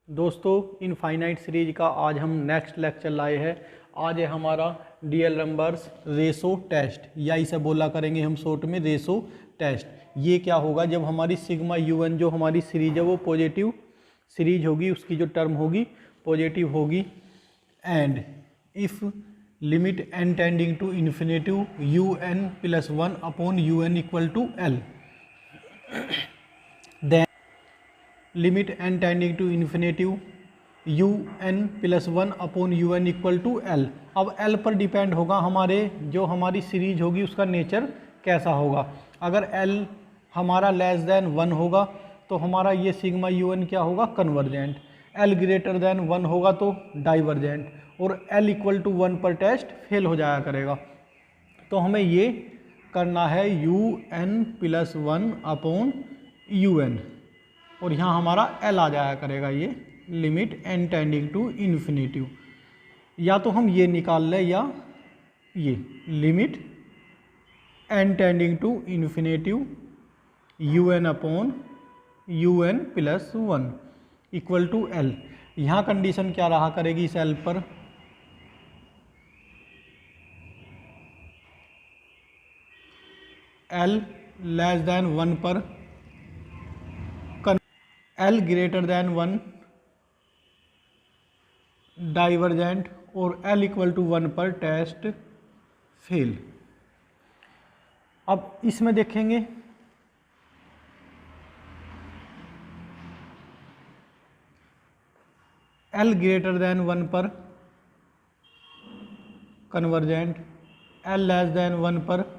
दोस्तों infinite series का आज हम नेक्स्ट लेक्चर लाए हैं। आज है हमारा डीएल नंबर्स रेशो टेस्ट, या इसे बोला करेंगे हम शॉर्ट में रेशो टेस्ट। ये क्या होगा, जब हमारी सिग्मा यूएन जो हमारी सीरीज है वो पॉजिटिव सीरीज होगी, उसकी जो टर्म होगी पॉजिटिव होगी, and if limit n tending to infinitive u N plus one upon you n equal to L, limit n tending to infinitive u N plus one upon you n equal to L. अब L पर depend होगा हमारे जो हमारी series होगी उसका nature कैसा होगा। अगर एल हमारा लेस देन वन होगा तो हमारा ये सिग्मा यू एन क्या होगा, convergent. L greater than one होगा तो डाइवर्जेंट, और एल इक्वल टू वन पर टेस्ट फेल हो जाया करेगा। तो हमें ये करना है u N plus one upon you n, और यहाँ हमारा एल आ जाया करेगा, ये limit n tending to infinitive. या तो हम ये निकाल लें या ये limit n tending to infinitive u n upon you N plus one equal to L. यहाँ कंडीशन क्या रहा करेगी इस एल पर, एल लेस देन वन पर, L greater than one divergent, और एल इक्वल टू वन पर टेस्ट फेल। अब इसमें देखेंगे एल ग्रेटर देन वन पर convergent, L less than one पर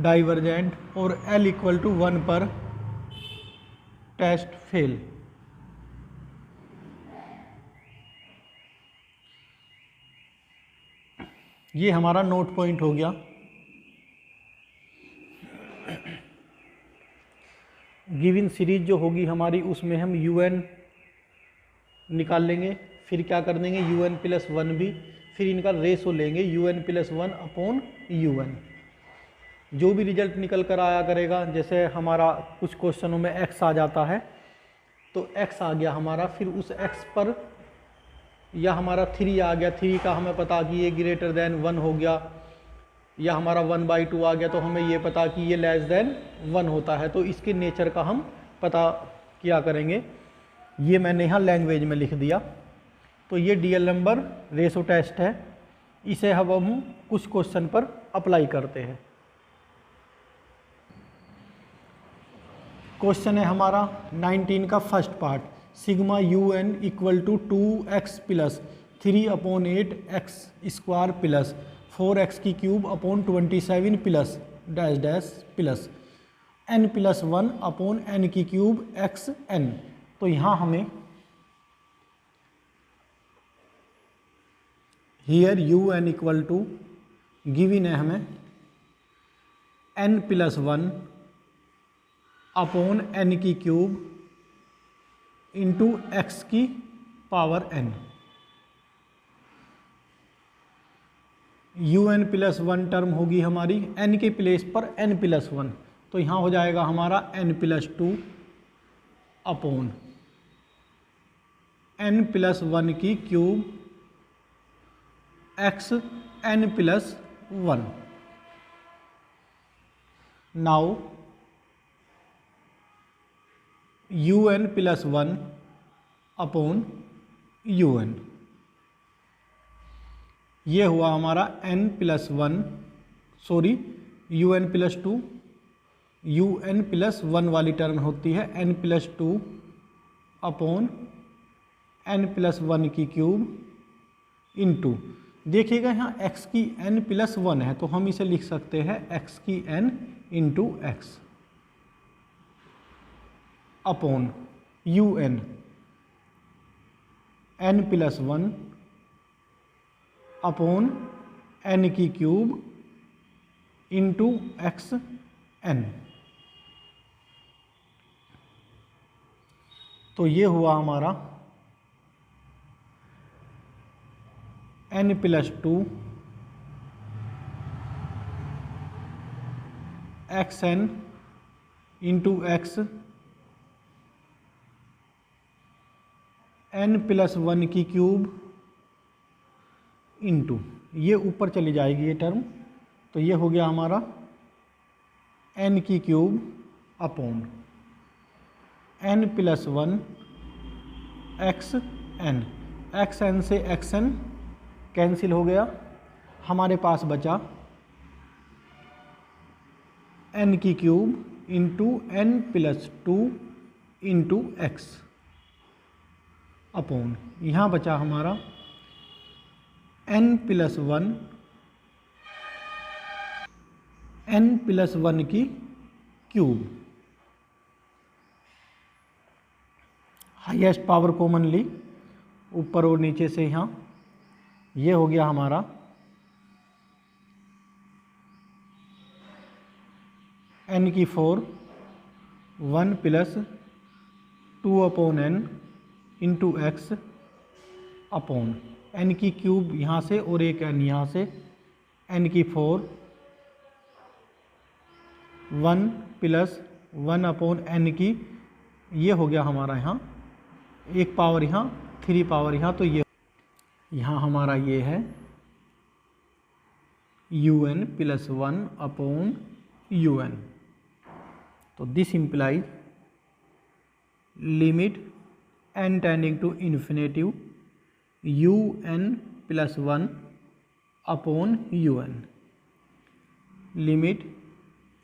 डाइवर्जेंट, और एल इक्वल टू वन पर टेस्ट फेल। ये हमारा नोट पॉइंट हो गया। गिवन सीरीज जो होगी हमारी उसमें हम यू एन निकाल लेंगे, फिर क्या कर देंगे यू एन प्लस वन भी, फिर इनका रेशो लेंगे u N plus one upon you n. जो भी रिजल्ट निकल कर आया करेगा, जैसे हमारा कुछ क्वेश्चनों में एक्स आ जाता है तो एक्स आ गया हमारा, फिर उस एक्स पर या हमारा थ्री आ गया, थ्री का हमें पता कि ये ग्रेटर देन वन हो गया, या हमारा वन बाई टू आ गया तो हमें ये पता कि ये लेस देन वन होता है, तो इसके नेचर का हम पता किया करेंगे। ये मैंने यहाँ लैंग्वेज में लिख दिया। तो ये डीएल नंबर रेशो टेस्ट है, इसे हम कुछ क्वेश्चन पर अप्लाई करते हैं। क्वेश्चन है हमारा 19 का first part, sigma u n equal to 2x plus 3 upon 8x square plus 4x की cube upon 27 plus dash dash plus n plus one upon n की क्यूब x n। तो यहाँ हमें here u n equal to given है हमें n plus one upon n की cube into x की power n। U N plus one term होगी हमारी n के प्लेस पर n प्लस वन, तो यहाँ हो जाएगा हमारा n plus two upon n plus one की cube x n plus one. Now U N plus one upon you N, ये हुआ हमारा n plus one, sorry U N plus two, U N plus one वाली term होती है n plus two upon n plus one की cube into, देखिएगा यहाँ x की n प्लस वन है तो हम इसे लिख सकते हैं x की n into x upon you n n plus one upon n की क्यूब इंटू एक्स n। तो ये हुआ हमारा n plus two x n into x n plus 1 की क्यूब इंटू, ये ऊपर चली जाएगी ये टर्म, तो ये हो गया हमारा n की cube upon n plus 1 x n, x n से एक्स एन कैंसिल हो गया, हमारे पास बचा n की cube into n plus 2 into x upon, यहाँ बचा हमारा n प्लस 1 की क्यूब, हाईएस्ट पावर कॉमन ली ऊपर और नीचे से, यहाँ ये हो गया हमारा n की 4 1 plus 2 upon n into x upon n की क्यूब यहाँ से और एक n यहाँ से, n की 4 1 प्लस 1 अपॉन n की, ये हो गया हमारा यहाँ एक पावर यहाँ 3 पावर यहाँ, तो ये यहाँ हमारा ये है un प्लस 1 अपॉन un। तो this implies limit n tending to infinitive un plus 1 upon un, limit,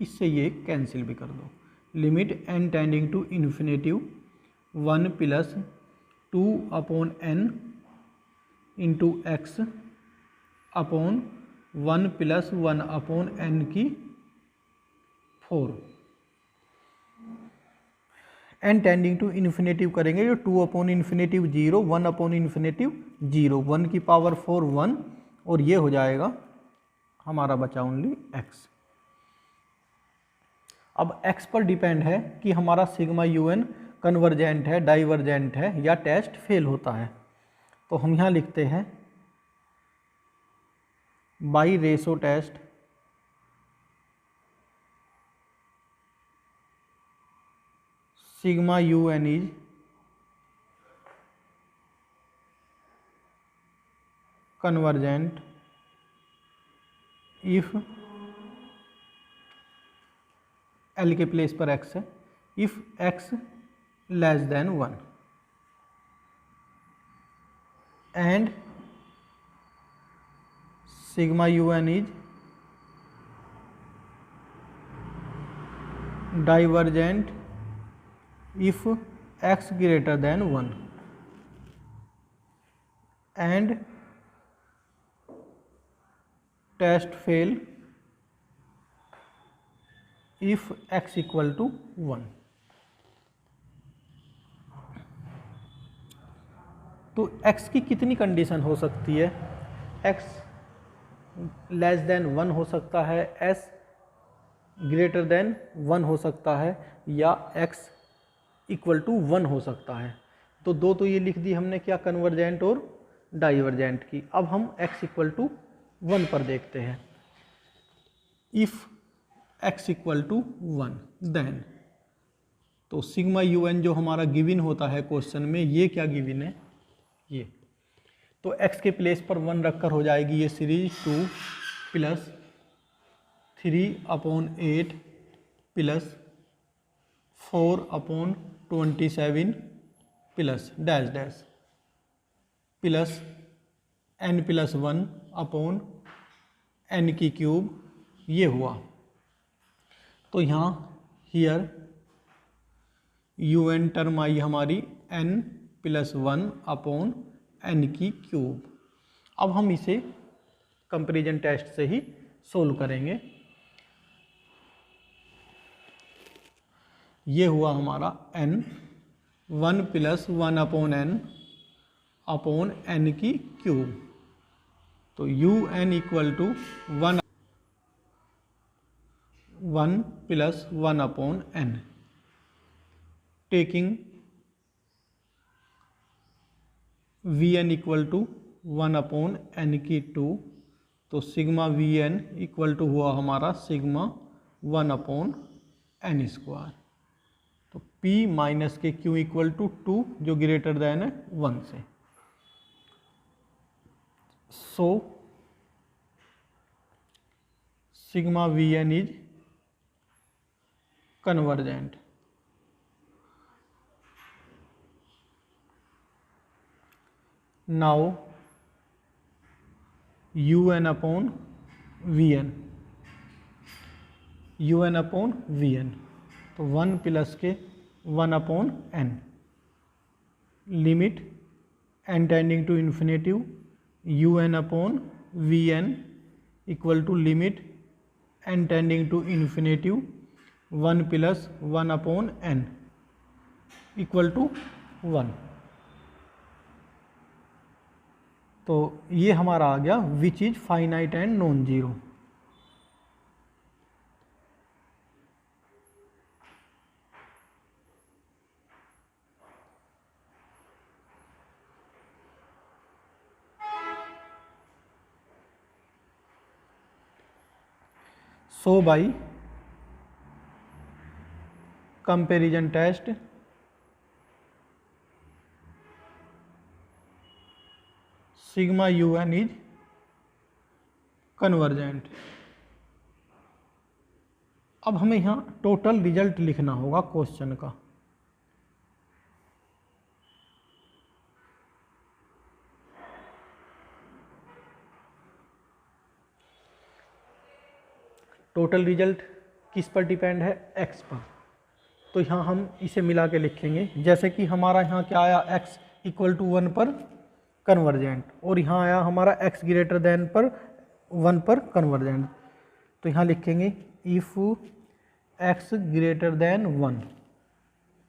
इससे ये कैंसिल भी कर दो, limit n tending to infinitive 1 plus 2 upon n into x upon 1 plus 1 upon n की 4, n tending to infinitive करेंगे जो 2 upon infinitive 0, 1 upon infinitive 0, 1 की power 4 1, और ये हो जाएगा हमारा बचा ओनली x। अब x पर डिपेंड है कि हमारा सिग्मा un कन्वर्जेंट है, डाइवर्जेंट है या टेस्ट फेल होता है, तो हम यहाँ लिखते हैं by ratio test sigma un is convergent if L के प्लेस पर x है, if x less than 1 and sigma un is divergent if x greater than 1 and test fail if x equal to 1। तो x की कितनी condition हो सकती है, x less than 1 हो सकता है, s ग्रेटर देन 1 हो सकता है, या x इक्वल टू 1 हो सकता है। तो दो तो ये लिख दी हमने क्या, कन्वर्जेंट और डाइवर्जेंट की। अब हम x इक्वल टू 1 पर देखते हैं। If x equal to 1 then, तो सिग्मा un जो हमारा गिवन होता है क्वेश्चन में, ये क्या गिवन है, ये तो x के प्लेस पर 1 रखकर हो जाएगी ये series 2 plus 3 upon 8 plus 4 upon 27 plus dash dash plus n plus 1 upon n की क्यूब, ये हुआ। तो यहाँ हियर un टर्म आई हमारी n प्लस 1 अपॉन n की क्यूब। अब हम इसे कंपैरिजन टेस्ट से ही सोल्व करेंगे। ये हुआ हमारा n 1 प्लस 1 अपॉन n की क्यूब, तो un equal to 1 plus 1 upon n, taking Vn equal to 1 upon n की 2, तो सिग्मा Vn इक्वल टू हुआ हमारा सिग्मा 1 अपॉन n स्क्वायर। तो P माइनस के Q इक्वल टू 2 जो ग्रेटर देन है 1 से। So sigma Vn is convergent. Now UN upon Vn, UN upon Vn, तो 1 प्लस के 1 upon n, limit n tending to infinitive UN upon Vn equal to limit n tending to infinitive 1 plus 1 upon n equal to 1। तो ये हमारा आ गया विच is finite and non zero. So by comparison test sigma UN is convergent. अब हमें यहाँ total result लिखना होगा क्वेश्चन का। टोटल रिजल्ट किस पर डिपेंड है? x पर। तो यहाँ हम इसे मिला के लिखेंगे, जैसे कि हमारा यहाँ क्या आया x इक्वल टू 1 पर कन्वर्जेंट, और यहाँ आया हमारा x ग्रेटर देन पर 1 पर कन्वर्जेंट। तो यहाँ लिखेंगे if x greater than 1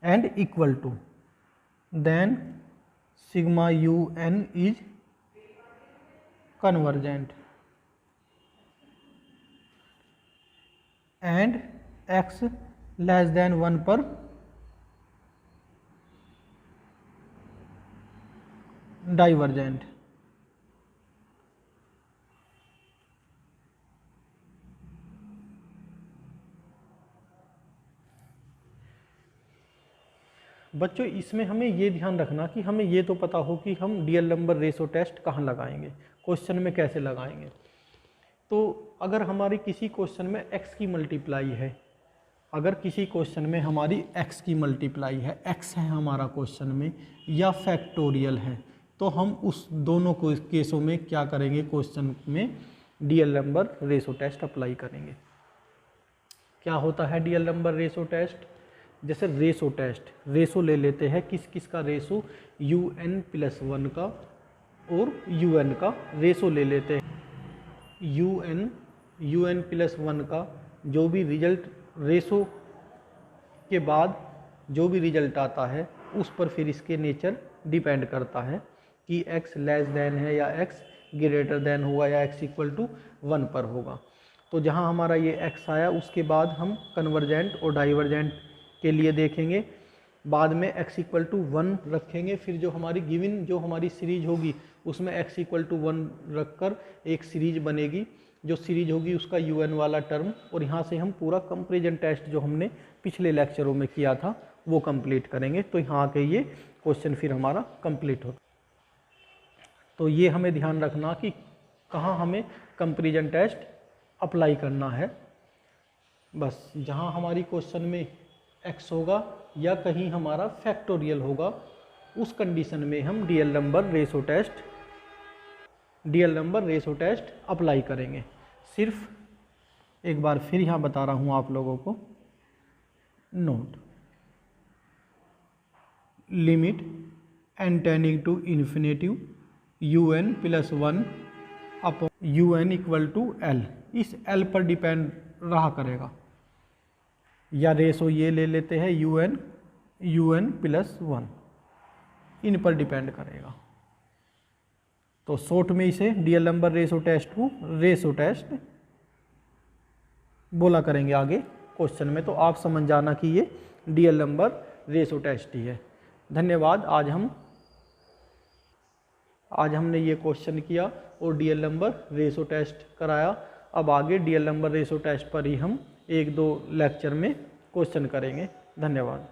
and equal to, then sigma UN is convergent and x less than 1 पर डाइवर्जेंट। बच्चों इसमें हमें ये ध्यान रखना कि हमें ये तो पता हो कि हम डीएल नंबर रेशो टेस्ट कहाँ लगाएंगे, क्वेश्चन में कैसे लगाएंगे। तो अगर हमारी किसी क्वेश्चन में x की मल्टीप्लाई है, अगर किसी क्वेश्चन में हमारी x की मल्टीप्लाई है, x है हमारा क्वेश्चन में, या फैक्टोरियल है, तो हम उस दोनों केसों में क्या करेंगे, क्वेश्चन में D'Alembert ratio test apply करेंगे। क्या होता है डीएल नंबर रेशो टेस्ट? जैसे रेशो टेस्ट, रेशो ले लेते हैं, किस किस का रेशो, UN+1 का और UN का रेशो ले लेते हैं। UN+1 का जो भी रिजल्ट रेशो के बाद जो भी रिजल्ट आता है उस पर फिर इसके नेचर डिपेंड करता है कि x लेस देन है या x ग्रेटर देन होगा या x इक्वल टू 1 पर होगा। तो जहां हमारा ये x आया उसके बाद हम कन्वर्जेंट और डाइवर्जेंट के लिए देखेंगे, बाद में x इक्वल टू 1 रखेंगे, फिर जो हमारी गिवन जो हमारी सीरीज होगी उसमें x इक्वल टू 1 रखकर एक सीरीज बनेगी, जो सीरीज होगी उसका UN वाला टर्म, और यहाँ से हम पूरा कंपैरिजन टेस्ट जो हमने पिछले लेक्चरों में किया था वो कंप्लीट करेंगे। तो यहाँ के ये क्वेश्चन फिर हमारा कंप्लीट होगा। तो ये हमें ध्यान रखना कि कहाँ हमें कंपैरिजन टेस्ट अप्लाई करना है। बस जहाँ हमारी क्वेश्चन में x होगा या कहीं हमारा फैक्टोरियल होगा, उस कंडीशन में हम D'Alembert ratio test apply करेंगे। सिर्फ एक बार फिर यहाँ बता रहा हूँ आप लोगों को, note limit n tending to infinitive UN+1 upon UN equal to L, इस L पर डिपेंड रहा करेगा, या रेशो ये ले लेते हैं UN+1, इन पर डिपेंड करेगा। तो शॉर्ट में इसे डीएल नंबर रेशो टेस्ट को रेशो टेस्ट बोला करेंगे आगे क्वेश्चन में। तो आप समझ जाना कि ये डीएल नंबर रेशो टेस्ट ही है। धन्यवाद। आज हमने ये क्वेश्चन किया और डीएल नंबर रेशो टेस्ट कराया। अब आगे डीएल नंबर रेशो टेस्ट पर ही हम 1-2 लेक्चर में क्वेश्चन करेंगे। धन्यवाद।